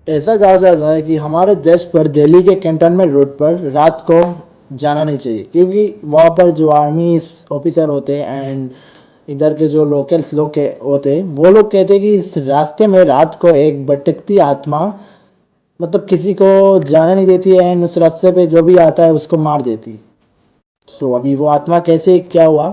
ऐसा कहा जाता है कि हमारे देश पर दिल्ली के कैंटोनमेंट रोड पर रात को जाना नहीं चाहिए, क्योंकि वहाँ पर जो आर्मी ऑफिसर होते हैं एंड इधर के जो लोकल्स लोग के होते हैं, वो लोग कहते हैं कि इस रास्ते में रात को एक भटकती आत्मा, मतलब किसी को जाने नहीं देती है एंड उस रास्ते पे जो भी आता है उसको मार देती है। सो अभी वो आत्मा कैसे क्या हुआ,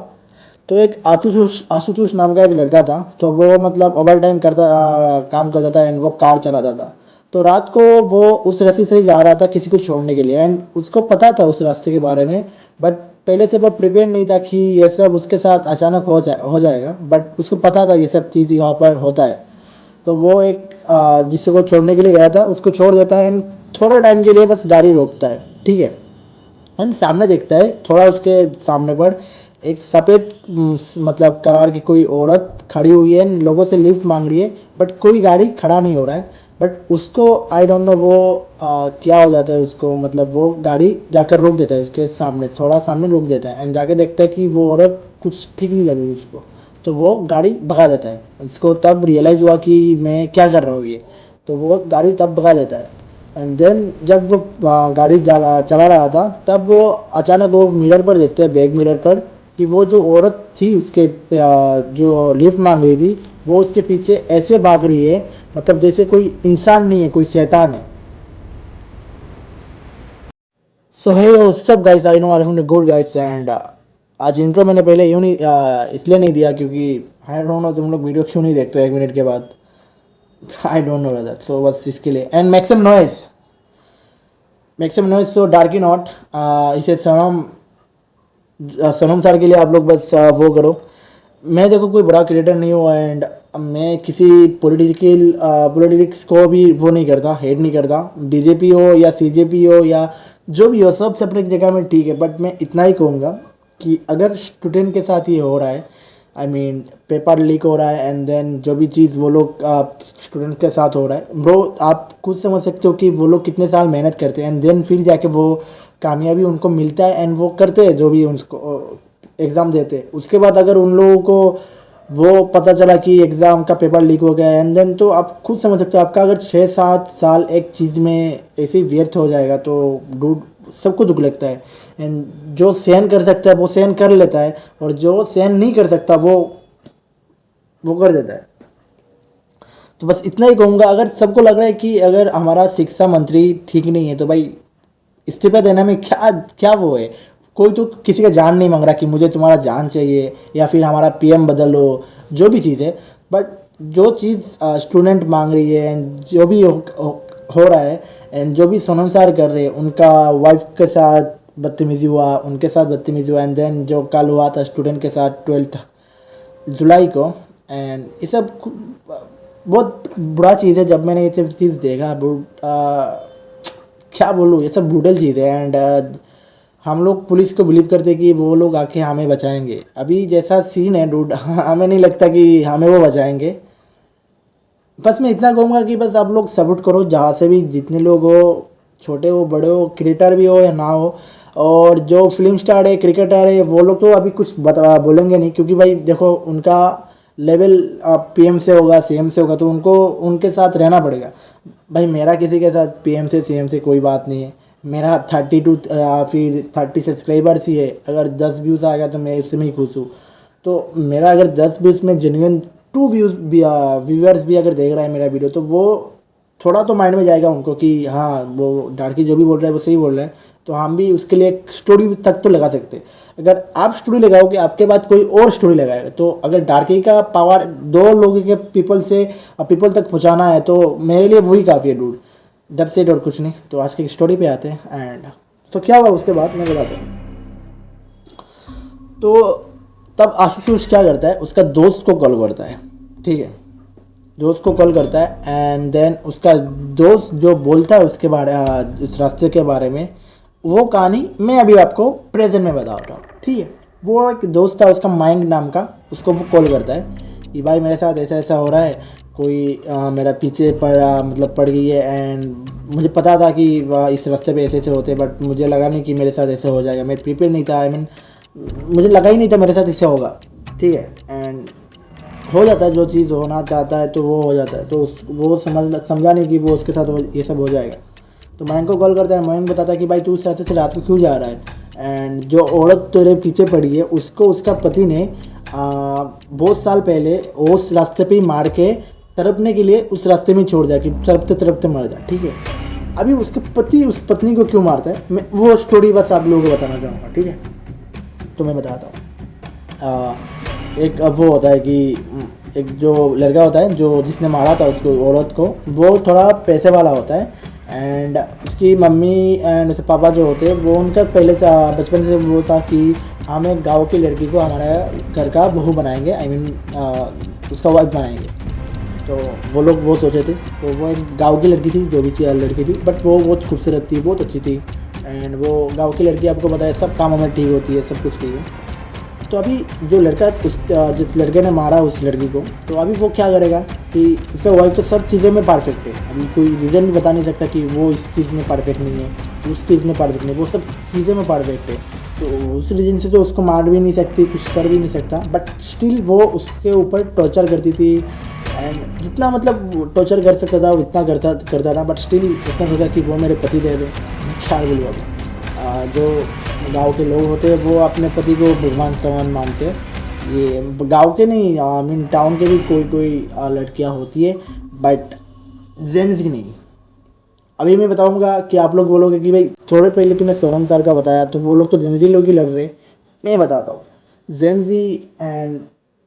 तो एक आशुतोष आशुतोष नाम का एक लड़का था, तो वो मतलब ओवर टाइम काम करता था एंड वो कार चलाता था। तो रात को वो उस रास्ते से ही जा रहा था किसी को छोड़ने के लिए एंड उसको पता था उस रास्ते के बारे में, बट पहले से वो प्रिपेयर नहीं था कि ये सब उसके साथ अचानक हो जाएगा, बट उसको पता था ये सब चीज़ यहाँ पर होता है। तो वो एक जिससे को छोड़ने के लिए गया था उसको छोड़ देता है एंड थोड़े टाइम के लिए बस गाड़ी रोकता है, ठीक है। एंड सामने देखता है, थोड़ा उसके सामने पर एक सफ़ेद मतलब कलर की कोई औरत खड़ी हुई है, लोगों से लिफ्ट मांग रही है, बट कोई गाड़ी खड़ा नहीं हो रहा है। बट उसको आई डोंट नो वो क्या हो जाता है उसको, मतलब वो गाड़ी जाकर रोक देता है उसके सामने, थोड़ा सामने रोक देता है एंड जाके देखता है कि वो औरत कुछ ठीक नहीं लग रही उसको। तो वो गाड़ी भगा देता है, उसको तब रियलाइज़ हुआ कि मैं क्या कर रहा हूँ ये। तो वो गाड़ी तब भगा देता है एंड देन जब वो गाड़ी चला रहा था, तब वो अचानक वो मिरर पर देखते हैं, बैक मिरर पर, कि वो जो औरत थी उसके जो लिफ्ट मांग रही थी, वो उसके पीछे ऐसे भाग रही है, मतलब जैसे कोई इंसान नहीं है, कोई शैतान है। सो हे सब guys, I know I am good guys and आज इंट्रो मैंने पहले यूँ नहीं इसलिए नहीं दिया क्योंकि आई डोंट नो तुम लोग वीडियो क्यों नहीं देखते हो 1 मिनट के बाद। आई डोंट नो दैट, सो बस इसके लिए and maximum noise so डार्की not, इसे सनम सनम सर के लिए आप लोग बस वो करो। मैं देखो कोई बड़ा क्रिएटर नहीं हूँ एंड मैं किसी पॉलिटिक्स को भी वो नहीं करता, हेट नहीं करता। बीजेपी हो या सीजेपी हो या जो भी हो, सब अपनी जगह में ठीक है, बट मैं इतना ही कहूँगा कि अगर स्टूडेंट के साथ ये हो रहा है, आई मीन पेपर लीक हो रहा है एंड देन जो भी चीज़ वो लोग स्टूडेंट्स के साथ हो रहा है, ब्रो आप खुद समझ सकते हो कि वो लोग कितने साल मेहनत करते हैं एंड देन फिर जाके वो कामयाबी उनको मिलता है एंड वो करते हैं जो भी उनको एग्ज़ाम देते हैं। उसके बाद अगर उन लोगों को वो पता चला कि एग्ज़ाम का पेपर लीक हो गया एंड देन, तो आप खुद समझ सकते हो आपका अगर 6-7 साल एक चीज़ में ऐसे ही व्यर्थ हो जाएगा, तो डूड सबको दुख लगता है एंड जो सहन कर सकता है वो सहन कर लेता है और जो सहन नहीं कर सकता वो कर देता है। तो बस इतना ही कहूँगा, अगर सबको लग रहा है कि अगर हमारा शिक्षा मंत्री ठीक नहीं है तो भाई इस्तीफा देने में क्या क्या वो है। कोई तो किसी का जान नहीं मांग रहा कि मुझे तुम्हारा जान चाहिए या फिर हमारा पीएम बदलो, जो भी चीज़ है। बट जो चीज़ स्टूडेंट मांग रही है एंड जो भी हो रहा है एंड जो भी सोनम सार कर रहे हैं, उनका वाइफ के साथ बदतमीज़ी हुआ, उनके साथ बदतमीज़ी हुआ एंड देन जो कल हुआ था स्टूडेंट के साथ 12 जुलाई को, एंड ये सब बहुत बुरा चीज़ है। जब मैंने ये सब चीज़ देखा, क्या बोलूँ, ये सब ब्रूटल चीज़ है एंड हम लोग पुलिस को बिलीव करते कि वो लोग आके हमें बचाएंगे। अभी जैसा सीन है डूड, हमें नहीं लगता कि हमें वो बचाएंगे। बस मैं इतना कहूँगा कि बस आप लोग सपोर्ट करो, जहाँ से भी जितने लोग हो, छोटे हो बड़े हो, क्रिकेटर भी हो या ना हो, और जो फिल्म स्टार है, क्रिकेटर है, वो लोग तो अभी कुछ बोलेंगे नहीं, क्योंकि भाई देखो उनका लेवल पीएम से होगा, सीएम से होगा, तो उनको उनके साथ रहना पड़ेगा। भाई मेरा किसी के साथ पीएम से सीएम से कोई बात नहीं है। मेरा 32 फिर 30 सब्सक्राइबर्स ही है। अगर 10 व्यूज़ आ गया तो मैं उससे में ही खुश हूँ। तो मेरा अगर 10 व्यूज़ में जेन्युइन 2 व्यूज़ भी व्यूअर्स भी अगर देख रहा है मेरा वीडियो, तो वो थोड़ा तो माइंड में जाएगा उनको कि हाँ वो डार्की जो भी बोल रहा है वो सही बोल रहा है। तो हम भी उसके लिए एक स्टोरी तक तो लगा सकते हैं। अगर आप स्टोरी लगाओगे, आपके बाद कोई और स्टोरी लगाएगा, तो अगर डार्की का पावर 2 लोगों के पीपल तक पहुँचाना है, तो मेरे लिए वही काफ़ी है डूड। डर से और कुछ नहीं। तो आज की स्टोरी पे आते हैं एंड तो क्या हुआ उसके बाद मैं बताता हूँ। तो तब आशुतोष क्या करता है, उसका दोस्त को कॉल करता है, ठीक है। दोस्त को कॉल करता है एंड देन उसका दोस्त जो बोलता है उसके बारे उस रास्ते के बारे में, वो कहानी मैं अभी आपको प्रेजेंट में बता रहा हूँ, ठीक है। वो एक दोस्त था उसका माइंग नाम का, उसको वो कॉल करता है कि भाई मेरे साथ ऐसा ऐसा हो रहा है, कोई मेरा पीछे मतलब पड़ गई है एंड मुझे पता था कि इस रास्ते पे ऐसे ऐसे होते हैं, बट मुझे लगा नहीं कि मेरे साथ ऐसे हो जाएगा। मैं प्रिपेयर नहीं था, आई मीन मुझे लगा ही नहीं था मेरे साथ ऐसे होगा, ठीक है। एंड हो जाता है, जो चीज़ होना चाहता है तो वो हो जाता है, तो वो समझा नहीं कि वो उसके साथ ये सब हो जाएगा। तो मयंक को कॉल करता है, मयंक बताता है कि भाई तू इस रास्ते से रात को क्यों जा रहा है, एंड जो औरत तेरे पीछे पड़ी है उसको उसका पति ने बहुत साल पहले उस रास्ते पे ही मार के तड़पने के लिए उस रास्ते में छोड़ दिया कि तड़पते तड़पते मर जा, ठीक है। अभी उसके पति उस पत्नी को क्यों मारता है, मैं वो स्टोरी बस आप लोगों को बताना चाहूँगा, ठीक है। तो मैं बताता हूँ। एक अब वो होता है कि एक जो लड़का होता है जो जिसने मारा था उसको औरत को, वो थोड़ा पैसे वाला होता है, एंड उसकी मम्मी एंड उसके पापा जो होते हैं वो उनका पहले से बचपन से वो था कि हम एक गाँव की लड़की को हमारे घर का बहू बनाएंगे, आई मीन उसका वाइफ बनाएंगे। तो वो लोग वो सोचे थे, तो वो एक गांव की लड़की थी, जो भी लड़की थी, बट वो बहुत खूबसूरत थी, बहुत अच्छी थी, एंड वो गांव की लड़की आपको पता है सब कामों में ठीक होती है, सब कुछ ठीक है। तो अभी जो लड़का जिस लड़के ने मारा उस लड़की को, तो अभी वो क्या करेगा कि उसका वाइफ तो सब चीज़ों में परफेक्ट है, अभी कोई रीज़न भी बता नहीं सकता कि वो इस चीज़ में परफेक्ट नहीं है, उस चीज़ में परफेक्ट नहीं, वो सब चीज़ों में परफेक्ट है। तो उस रीज़न से तो उसको मार भी नहीं सकती, कुछ कर भी नहीं सकता, बट स्टिल वो उसके ऊपर टॉर्चर करती थी, एंड जितना मतलब टॉर्चर कर सकता था उतना करता था, बट स्टिल उसने सोचा कि वो मेरे पति देव है, मैं क्या बोलूँ अभी। जो गांव के लोग होते हैं वो अपने पति को भगवान समान मानते हैं, ये गांव के नहीं, आई मीन टाउन के भी कोई कोई लड़कियां होती है, बट जेंस की नहीं। अभी मैं बताऊंगा कि आप लोग बोलोगे कि भाई थोड़े पहले तूने सोनम सर का बताया, तो वो लोग तो जेंजी लोग ही लग रहे। मैं बताता हूँ जेंजी एंड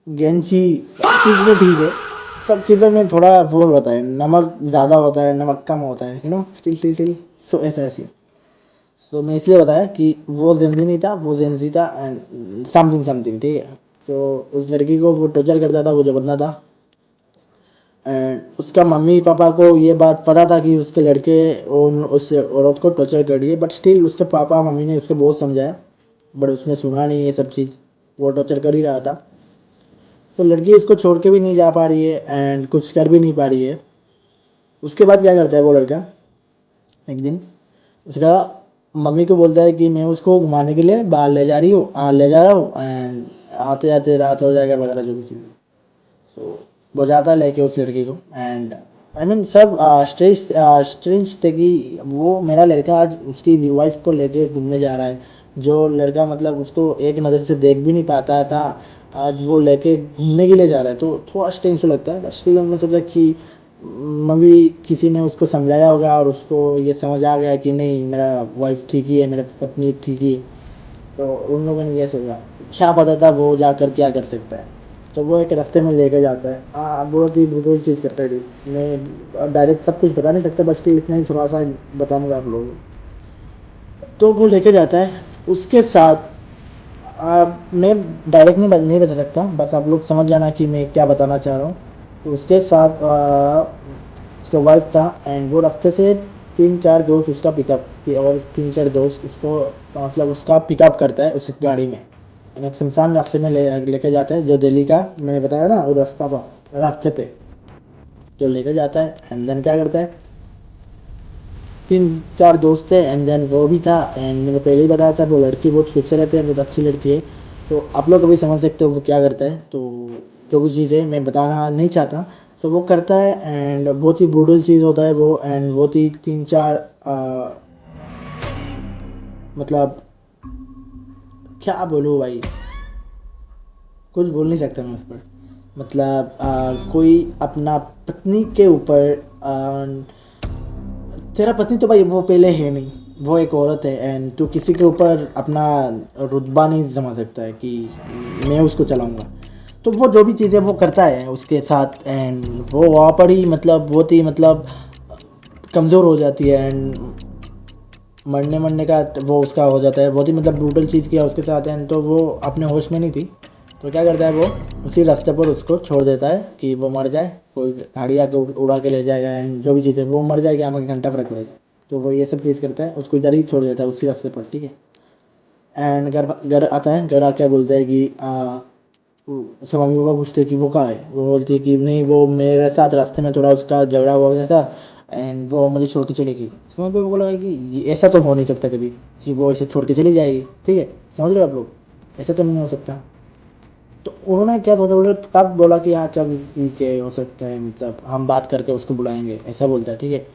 गेंजी सब चीज़ में ठीक है, सब चीज़ों में थोड़ा वो होता है, नमक ज़्यादा होता है, नमक कम होता है, you know, still still still. So ऐसा ऐसी। सो मैं इसलिए बताया कि वो जेंजी नहीं था, वो जेंजी था एंड समथिंग समथिंग, ठीक है। तो उस लड़की को वो टॉर्चर करता था, वो जो बंदा था, एंड उसका मम्मी पापा को ये बात पता था कि उसके लड़के उस औरत को टॉर्चर कर रही है, बट स्टिल उसके पापा मम्मी ने उसको बहुत समझाया, बट उसने सुना नहीं ये सब चीज़, वो टॉर्चर कर ही रहा था। तो लड़की इसको छोड़ के भी नहीं जा पा रही है एंड कुछ कर भी नहीं पा रही है। उसके बाद क्या करता है वो लड़का, एक दिन उसका मम्मी को बोलता है कि मैं उसको घुमाने के लिए बाहर ले जा रहा हूँ, एंड आते आते रात हो जाएगा वगैरह जो भी चीज़। सो वो जाता है लेके उस लड़की को, एंड आई मीन सब स्ट्रेंज थे कि वो मेरा लड़का आज उसकी वाइफ को लेके घूमने जा रहा है, जो लड़का मतलब उसको एक नज़र से देख भी नहीं पाता था, आज वो लेके घूमने के लिए जा रहा है, तो थोड़ा स्ट्रेंज लगता है। बट हमने सोचा कि मम्मी किसी ने उसको समझाया होगा और उसको ये समझ आ गया कि नहीं मेरा वाइफ ठीक ही है, मेरा पत्नी ठीक ही है। तो उन लोगों ने ये सोचा, क्या पता था वो जाकर क्या कर सकता है। तो वो एक रास्ते में लेकर जाता है, बहुत ही ब्रूटल चीज़ करता है dude। मैं डायरेक्ट सब कुछ बता नहीं सकता, बस कि इतना ही थोड़ा सा बताऊंगा आप लोगों को। तो वो लेके जाता है उसके साथ। मैं डायरेक्ट नहीं बता सकता, बस आप लोग समझ जाना कि मैं क्या बताना चाह रहा हूँ। तो उसके साथ उसका वाइफ था, एंड वो रास्ते से तीन चार दोस्त उसका पिकअप किए, और तीन चार दोस्त उसको मतलब उसका पिकअप करता है उस गाड़ी में, एक सुनसान रास्ते में लेके जाते हैं, जो दिल्ली का मैंने बताया ना वो रास्ते पे जो लेकर जाता है। एंड देन क्या करता है, तीन चार दोस्त थे, एंड देन वो भी था, एंड मैंने पहले ही बताया था वो लड़की बहुत खूबसूरत है, बहुत अच्छी लड़की है। तो आप लोग अभी समझ सकते हो वो क्या करता है। तो जो भी चीज़ है मैं बताना नहीं चाहता, तो वो करता है, एंड बहुत ही ब्रूटल चीज़ होता है वो, एंड बहुत ही तीन चार मतलब क्या बोलूँ भाई, कुछ बोल नहीं सकता मैं उस पर। मतलब कोई अपना पत्नी के ऊपर, तेरा पत्नी तो भाई वो पहले है नहीं, वो एक औरत है, एंड तू किसी के ऊपर अपना रुतबा नहीं जमा सकता है कि मैं उसको चलाऊंगा। तो वो जो भी चीज़ें वो करता है उसके साथ, एंड वो वहाँ पर ही मतलब बहुत ही मतलब कमज़ोर हो जाती है, एंड मरने का वो उसका हो जाता है, बहुत ही मतलब ब्रूटल चीज़ किया उसके साथ। एंड तो वो अपने होश में नहीं थी, तो क्या करता है वो उसी रास्ते पर उसको छोड़ देता है कि वो मर जाए, कोई गाड़ी आके उड़ा के ले जाएगा, एंड जो भी चीज़ है वो मर जाएगी, आगे घंटा फर्क पड़ेगा। तो वो ये सब चीज़ करता है, उसको इधर ही छोड़ देता है उसी रास्ते पर, ठीक है। एंड घर घर आता है, घर आके बोलता है कि उससे मम्मी पापा पूछते हैं कि वो कहाँ है, वो बोलती है कि नहीं वो मेरे साथ रास्ते में थोड़ा उसका झगड़ा हो गया था, एंड वो मुझे छोड़ के चली गई। तो मम्मी पापा को लगा कि ऐसा तो हो नहीं सकता कभी कि वो ऐसे छोड़ के चली जाएगी, ठीक है, समझ रहे हो आप लोग, ऐसा तो नहीं हो सकता। तो उन्होंने क्या सोचा, बोले तब बोला कि हाँ चल ठीक है, हो सकता है, मतलब हम बात करके उसको बुलाएंगे, ऐसा बोलता है, ठीक है।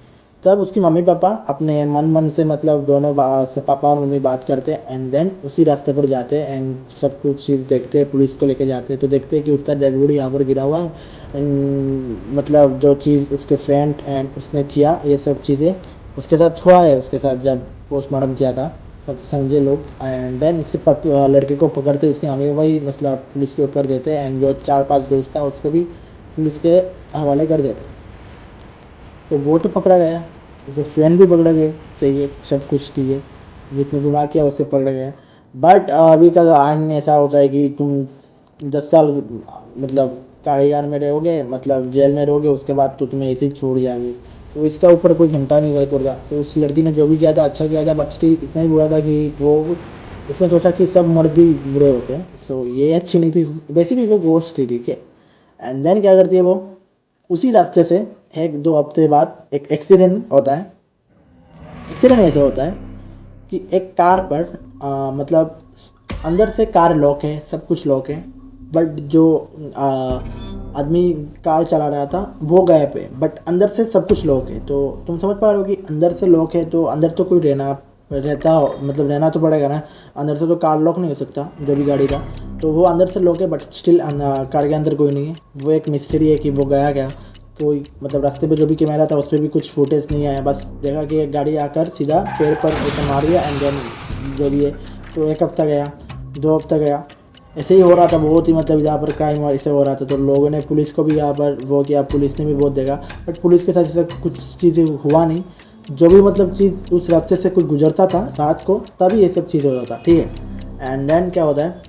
तब उसकी मम्मी पापा अपने मन मन से, मतलब दोनों उसके पापा और मम्मी बात करते हैं, एंड देन उसी रास्ते पर जाते हैं, एंड सब कुछ चीज़ देखते हैं, पुलिस को लेके जाते हैं, तो देखते हैं कि उसका डेड बॉडी यहाँ पर गिरा हुआ है। मतलब जो चीज़ उसके फ्रेंड एंड उसने किया, ये सब चीज़ें उसके साथ हुआ है, उसके साथ जब पोस्टमार्टम किया था तब समझे लोग। एंड देन उसके लड़के को पकड़ते, उसके मम्मी वही मतलब पुलिस के ऊपर देते हैं, एंड जो 4-5 दोस्त था उसको भी पुलिस के हवाले कर देते। तो वो तो पकड़ा गया, उसके फ्रेंड भी पकड़े गए, सही है, सब कुछ ठीक है, जिसने गुनाह किया उससे पकड़े गए। बट अभी तक आइन में ऐसा होता है कि तुम 10 साल मतलब कारागार में रहोगे, मतलब जेल में रहोगे, उसके बाद तो तुम्हें ऐसे ही छोड़ जाएंगे। तो इसका ऊपर कोई घंटा नहीं हुआ पड़ता। तो उस लड़की ने जो भी किया था अच्छा किया था, बट स्टिल इतना ही बुरा था कि वो उसने सोचा कि सब मर्द ही बुरे होते हैं, सो ये अच्छी नहीं थी। बेसिकली वो गोस्ट थी, ठीक है। एंड देन क्या करती है वो, उसी रास्ते से 1-2 हफ्ते बाद एक एक्सीडेंट होता है। एक्सीडेंट ऐसे होता है कि एक कार पर मतलब अंदर से कार लॉक है, सब कुछ लॉक है, बट जो आदमी कार चला रहा था वो गायब है, बट अंदर से सब कुछ लॉक है। तो तुम समझ पा रहे हो कि अंदर से लॉक है तो अंदर तो कोई रहता हो, मतलब रहना तो पड़ेगा ना। अंदर से तो कार लॉक नहीं हो सकता, जो भी गाड़ी था। तो वो अंदर से लॉक है, बट स्टिल कार के अंदर कोई नहीं है। वो एक मिस्ट्री है कि वो गया क्या। कोई मतलब रास्ते पे जो भी कैमरा था उस पर भी कुछ फुटेज नहीं आया, बस देखा कि एक गाड़ी आकर सीधा पैर पर ऐसे मार दिया, एंड देन जो भी है। तो 1 हफ्ता गया, 2 हफ्ता गया, ऐसे ही हो रहा था बहुत ही, मतलब यहाँ पर क्राइम और ऐसे हो रहा था। तो लोगों ने पुलिस को भी यहाँ पर वो किया, पुलिस ने भी बहुत देखा, बट पुलिस के साथ ऐसा कुछ चीज़ें हुआ नहीं। जो भी मतलब चीज़ उस रास्ते से कुछ गुजरता था रात को, तभी ये सब चीज़ हो रहा था, ठीक है। एंड देन क्या होता है,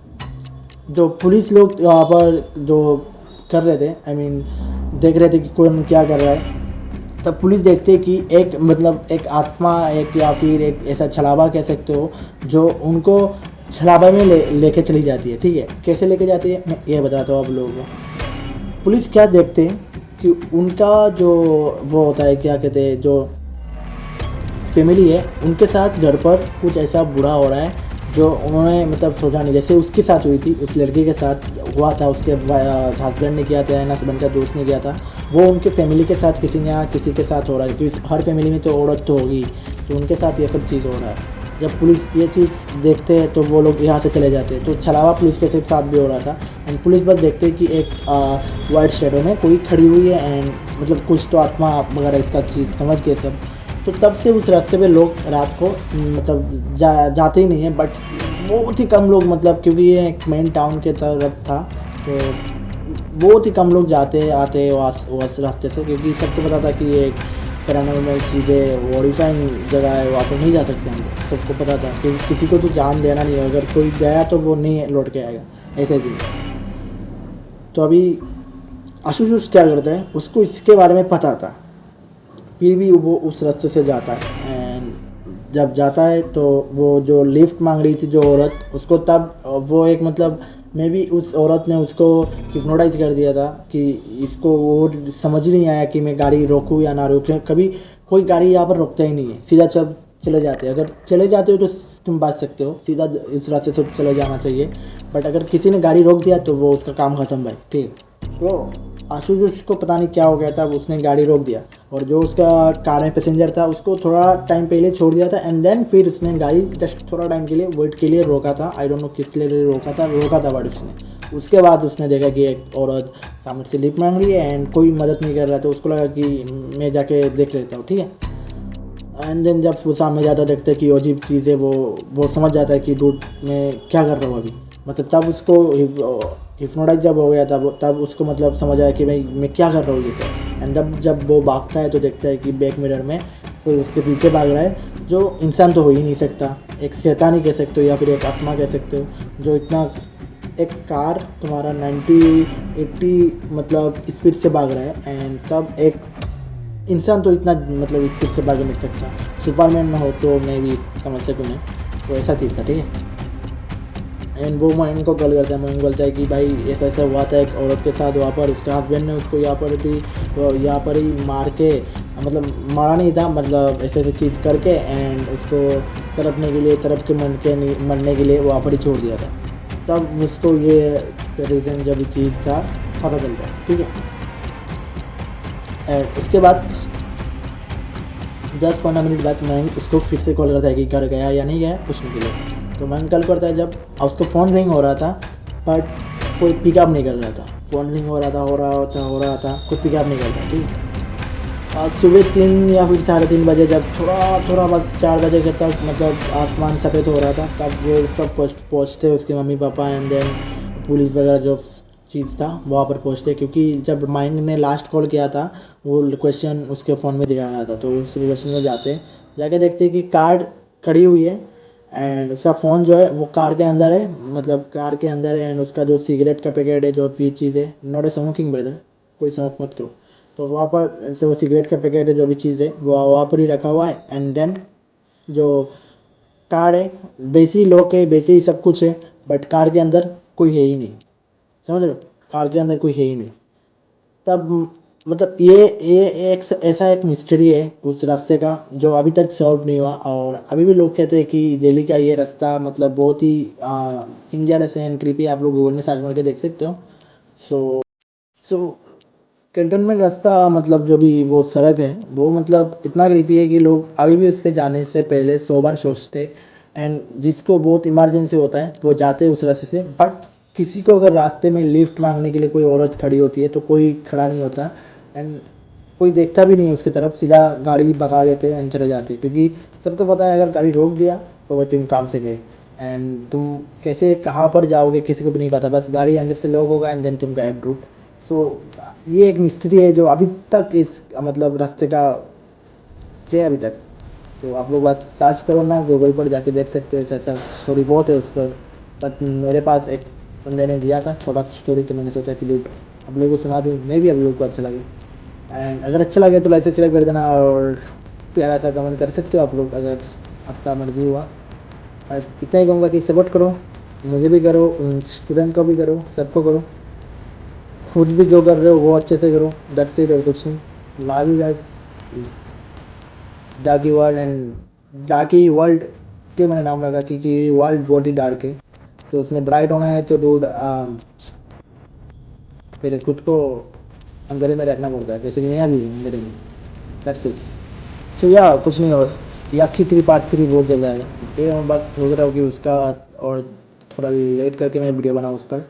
जो पुलिस लोग वहाँ पर जो कर रहे थे, आई मीन देख रहे थे कि कौन क्या कर रहा है, तब पुलिस देखते है कि एक मतलब एक आत्मा, एक या फिर एक ऐसा छलावा कह सकते हो, जो उनको छलावा में लेके चली जाती है, ठीक है। कैसे लेके जाती है मैं ये बताता हूँ आप लोगों को। पुलिस क्या देखते हैं कि उनका जो वो होता है, क्या कहते हैं, जो फैमिली है उनके साथ घर पर कुछ ऐसा बुरा हो रहा है जो उन्होंने मतलब सोचा नहीं। जैसे उसके साथ हुई थी, उस लड़की के साथ हुआ था, उसके हस्बैंड ने किया था, हस्बैंड का दोस्त ने किया था, वो उनके फैमिली के साथ किसी ने किसी के साथ हो रहा है, क्योंकि हर फैमिली में तो औरत तो होगी, तो उनके साथ ये सब चीज़ हो रहा है। जब पुलिस ये चीज़ देखते हैं तो वो लोग यहाँ से चले जाते हैं। तो छलावा पुलिस के साथ भी हो रहा था, एंड पुलिस बस देखते हैं कि एक वाइट शेडो में कोई खड़ी हुई है, एंड मतलब कुछ तो आत्मा वगैरह इसका चीज़ समझ के सब। तो तब से उस रास्ते पे लोग रात को मतलब जाते ही नहीं हैं, बट बहुत ही कम लोग, मतलब क्योंकि ये एक मेन टाउन के तरफ था, तो बहुत ही कम लोग जाते आते उस रास्ते से, क्योंकि सबको पता था कि ये एक पैरानॉर्मल चीज़ें वॉरीफाइंग जगह है, वहाँ पर नहीं जा सकते हम लोग, सबको पता था। क्योंकि किसी को तो जान देना नहीं है, अगर कोई गया तो वो नहीं लौट के आएगा, ऐसे दिन। तो अभी आशुष क्या करता है, उसको इसके बारे में पता था, फिर भी वो उस रास्ते से जाता है। एंड जब जाता है तो वो जो लिफ्ट मांग रही थी जो औरत, उसको तब वो एक मतलब मे बी उस औरत ने उसको हिप्नोटाइज कर दिया था कि इसको वो समझ ही नहीं आया कि मैं गाड़ी रोकूँ या ना रोकूँ। कभी कोई गाड़ी यहाँ पर रोकता ही नहीं है, सीधा चले जाते हैं। अगर चले जाते हो तो तुम बच सकते हो, सीधा इस रास्ते से चले जाना चाहिए। बट अगर किसी ने गाड़ी रोक दिया तो वो उसका काम खत्म भाई, ठीक। तो आशुष को पता नहीं क्या हो गया था, उसने गाड़ी रोक दिया, और जो उसका कार में पैसेंजर था उसको थोड़ा टाइम पहले छोड़ दिया था, एंड देन फिर उसने गाड़ी जस्ट थोड़ा टाइम के लिए वेट के लिए रोका था। आई डोंट नो किस लिए रोका था बट उसने उसके बाद उसने देखा कि एक औरत सामने से लिफ्ट मांग रही है एंड कोई मदद नहीं कर रहा, तो उसको लगा कि मैं जाके देख लेता हूँ, ठीक है। एंड देन जब वो सामने जाता देखते कि अजीब चीज़ है, वो समझ जाता है कि डूड मैं क्या कर रहा हूँ अभी, मतलब तब उसको हिप्नोटाइज जब हो गया था तब उसको मतलब समझ आया कि भाई मैं क्या कर रहा हूँ ये सब। एंड जब वो भागता है तो देखता है कि बैक मिरर में कोई उसके पीछे भाग रहा है, जो इंसान तो हो ही नहीं सकता, एक शैतान ही कह सकते हो या फिर एक आत्मा कह सकते हो, जो इतना एक कार तुम्हारा 90-80 मतलब स्पीड से भाग रहा है, एंड तब एक इंसान तो इतना मतलब स्पीड से भाग नहीं सकता। सुपरमैन हो तो मैं भी समझ सकूँ मैं, तो ऐसा चीज़ था, ठीक है। एंड वो मोइन को कॉल करता है, मोइन बोलता है कि भाई ऐसा ऐसा हुआ था एक औरत के साथ वहाँ पर, उसके हस्बैंड ने उसको यहाँ पर ही मार के, मतलब मारा नहीं था, मतलब ऐसे ऐसे चीज़ करके एंड उसको तरपने के लिए मरने के लिए वहाँ पर ही छोड़ दिया था। तब उसको ये रीज़न जब चीज़ था पता चलता है, ठीक है। एंड उसके बाद 10-15 मिनट बाद मैं उसको फिर से कॉल करता है कि घर गया या नहीं गया पूछने के लिए। तो मैं कल करता है जब उसको फ़ोन रिंग हो रहा था बट कोई पिकअप नहीं कर रहा था। फ़ोन रिंग हो रहा था कोई पिकअप नहीं करता, ठीक है। आज सुबह 3 या फिर 3:30 बजे जब थोड़ा बस 4 बजे के तक मतलब आसमान सफ़ेद हो रहा था, तब वो सब पहुँचते उसके mummy papa and then police वगैरह जो चीज़ था वहाँ पर पहुँचते। क्योंकि जब माइंग ने लास्ट कॉल किया था वो लोकेशन उसके फ़ोन में दिखा रहा था, तो उस लोकेशन में जाके देखते कि कार खड़ी हुई है एंड उसका फ़ोन जो है वो कार के अंदर है, मतलब कार के अंदर है। एंड उसका जो सिगरेट का पैकेट है, जो भी चीज़ है, नॉट ए स्मोकिंग ब्रदर, कोई स्मोक मत करो। तो वहाँ पर ऐसे वो सिगरेट का पैकेट है, जो भी चीज़ है वो वहाँ पर ही रखा हुआ है। एंड देन जो कार है वैसी लॉक है, वैसे ही सब कुछ है, बट कार के अंदर कोई है ही नहीं, समझ रहे हो, कार के अंदर कोई है ही नहीं। तब मतलब ये एक ऐसा एक मिस्ट्री है उस रास्ते का जो अभी तक सॉल्व नहीं हुआ। और अभी भी लोग कहते हैं कि दिल्ली का ये रास्ता मतलब बहुत ही डेंजरस है एंड क्रीपी। आप लोग गूगल में सर्च करके देख सकते हो। सो कैंटोनमेंट रास्ता मतलब जो भी वो सड़क है वो मतलब इतना क्रीपी है कि लोग अभी भी उस पर जाने से पहले 100 बार सोचते। एंड जिसको बहुत इमरजेंसी होता है वो जाते हैं उस रास्ते से। बट किसी को अगर रास्ते में लिफ्ट मांगने के लिए कोई औरत खड़ी होती है तो कोई खड़ा नहीं होता एंड कोई देखता भी नहीं है उसकी तरफ, सीधा गाड़ी भगा देते हैं एंड चले जाते हैं। क्योंकि सबको पता है अगर गाड़ी रोक दिया तो वो तुम काम से गए एंड तुम कैसे कहाँ पर जाओगे किसी को भी नहीं पता, बस गाड़ी अंदर से लॉक होगा एंड देन तुम गायब रूट। सो ये एक मिस्ट्री है जो अभी तक इस मतलब रास्ते का है अभी तक। तो आप लोग बस सर्च करो ना, गूगल पर जाके देख सकते हो, ऐसा स्टोरी बहुत है उस पर। बट मेरे पास एक बंदे ने दिया था छोटा सा स्टोरी, तो मैंने सोचा कि आप लोगों को सुना दूँ, मैं भी आप लोगों को अच्छा लगे। एंड अगर अच्छा लगे तो लाइक शेयर कर देना और प्यारा सा कमेंट कर सकते हो आप लोग अगर आपका मर्जी हुआ। और इतना ही कहूँगा कि सपोर्ट करो, मुझे भी करो, स्टूडेंट को भी करो, सबको करो। खुद भी जो कर रहे हो वो अच्छे से करो, दैट्स इट और कुछ नहीं। Love you guys, डार्की world and डार्की world इसलिए मैंने नाम रखा क्योंकि वर्ल्ड बहुत ही डार्क है। तो उसमें ब्राइट होना है तो डूड फिर खुद को अंधेरे में रखना पड़ता है, जैसे कि मैं अभी अंधेरे में। That's it. सो या कुछ नहीं। और याक्षी 3 पार्ट 3 बहुत जल्द आएगा। ये मैं बस सोच रहा हूँ कि उसका और थोड़ा लेट करके मैं वीडियो बनाऊँ उस पर।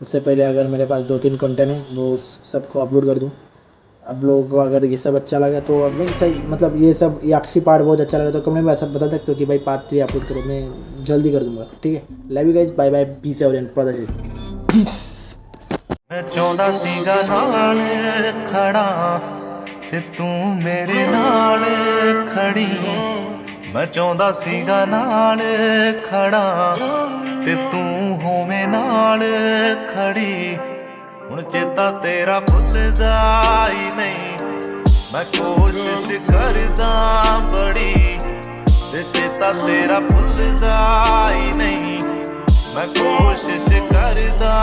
उससे पहले अगर मेरे पास 2-3 कंटेंट है वो सबको अपलोड कर दूँ। आप लोगों को अगर ये सब अच्छा लगा तो आप लोग सही मतलब ये सब याक्षी पार्ट बहुत अच्छा लगा तो कमेंट में ऐसा बता सकते हो कि भाई पार्ट 3 अपलोड करो, मैं जल्दी कर दूँगा, ठीक है। Love you guys, bye bye, peace out and peace. मैं चाਹੁੰਦਾ ਸੀਗਾ ਨਾਲ ਖੜਾ ਤੇ ਤੂੰ ਮੇਰੇ ਨਾਲ ਖੜੀ ਮੈਂ ਚਾਹੁੰਦਾ ਸੀਗਾ ਨਾਲ ਖੜਾ ਤੇ ਤੂੰ ਹੋਵੇਂ ਨਾਲ ਖੜੀ ਹੁਣ ਚੇਤਾ ਤੇਰਾ ਭੁੱਲਦਾ ਹੀ ਨਹੀਂ ਮੈਂ ਕੋਸ਼ਿਸ਼ ਕਰਦਾ ਬੜੀ ਤੇ ਚੇਤਾ ਤੇਰਾ ਭੁੱਲਦਾ ਹੀ ਨਹੀਂ ਮੈਂ ਕੋਸ਼ਿਸ਼ ਕਰਦਾ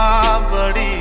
ਬੜੀ